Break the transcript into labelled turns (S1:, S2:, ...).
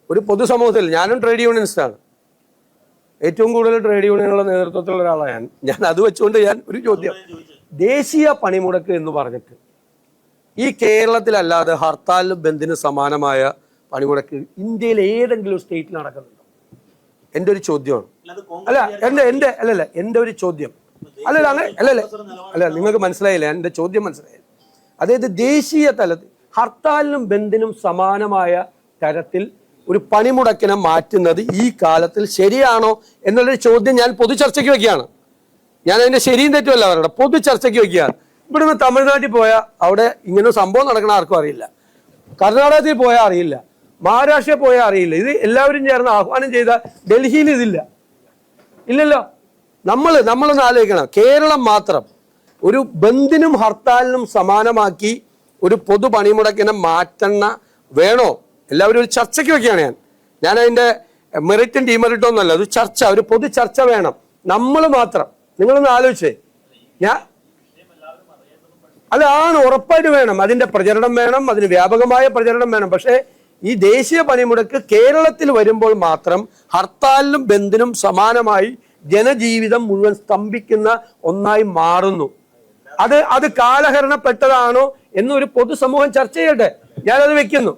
S1: ഒരു പൊതുസമൂഹത്തിൽ ഞാനും ട്രേഡ് യൂണിയനിസ്റ്റാണ്. ഏറ്റവും കൂടുതൽ ട്രേഡ് യൂണിയനുകളുടെ നേതൃത്വത്തിലുള്ള ഒരാളാണ് ഞാൻ. അത് വെച്ചുകൊണ്ട് ഞാൻ ഒരു ചോദ്യം, ദേശീയ പണിമുടക്ക് എന്ന് പറഞ്ഞിട്ട് ഈ കേരളത്തിലല്ലാതെ ഹർത്താലിനും ബന്ദിനും സമാനമായ പണിമുടക്ക് ഇന്ത്യയിൽ ഏതെങ്കിലും സ്റ്റേറ്റിൽ നടക്കുന്നുണ്ടോ? എൻ്റെ ഒരു ചോദ്യമാണ്. എൻ്റെ ഒരു ചോദ്യം. നിങ്ങൾക്ക് മനസ്സിലായില്ല, എൻ്റെ ചോദ്യം മനസ്സിലായില്ല. അതായത് ദേശീയ തലത്തിൽ ഹർത്താലിനും ബന്ദിനും സമാനമായ തരത്തിൽ ഒരു പണിമുടക്കിനെ മാറ്റുന്നത് ഈ കാലത്തിൽ ശരിയാണോ എന്നുള്ളൊരു ചോദ്യം ഞാൻ പൊതു ചർച്ചയ്ക്ക് വയ്ക്കുകയാണ്. ഞാൻ അതിന്റെ ശരിയും തെറ്റുമല്ല പറയണം, പൊതു ചർച്ചയ്ക്ക് വയ്ക്കുകയാണ്. ഇവിടുന്ന് തമിഴ്നാട്ടിൽ പോയാൽ അവിടെ ഇങ്ങനെ സംഭവം നടക്കണ ആർക്കും അറിയില്ല, കർണാടകത്തിൽ പോയാൽ അറിയില്ല, മഹാരാഷ്ട്രയിൽ പോയാൽ അറിയില്ല. ഇത് എല്ലാവരും ചേർന്ന് ആഹ്വാനം ചെയ്ത ഡൽഹിയിൽ ഇതില്ല, ഇല്ലല്ലോ. നമ്മളൊന്ന് ആലോചിക്കണം, കേരളം മാത്രം ഒരു ബന്ദിനും ഹർത്താലിനും സമാനമാക്കി ഒരു പൊതു പണിമുടക്കിനെ മാറ്റണ വേണോ? എല്ലാവരും ഒരു ചർച്ചയ്ക്ക് വെക്കുകയാണ് ഞാൻ അതിന്റെ മെറിറ്റും ഡിമെറിറ്റും ഒന്നല്ല, ഒരു ചർച്ച, ഒരു പൊതു ചർച്ച വേണം. നമ്മൾ മാത്രം, നിങ്ങളൊന്ന് ആലോചിച്ചേ. അതാണ് ഉറപ്പായിട്ട് വേണം, അതിന്റെ പ്രചരണം വേണം, അതിന് വ്യാപകമായ പ്രചരണം വേണം. പക്ഷേ ഈ ദേശീയ പണിമുടക്ക് കേരളത്തിൽ വരുമ്പോൾ മാത്രം ഹർത്താലിനും ബന്ദിനും സമാനമായി ജനജീവിതം മുഴുവൻ സ്തംഭിക്കുന്ന ഒന്നായി മാറുന്നു. അത് കാലഹരണപ്പെട്ടതാണോ എന്നൊരു പൊതുസമൂഹം ചർച്ച ചെയ്യട്ടെ. ഞാനത് വെക്കുന്നു.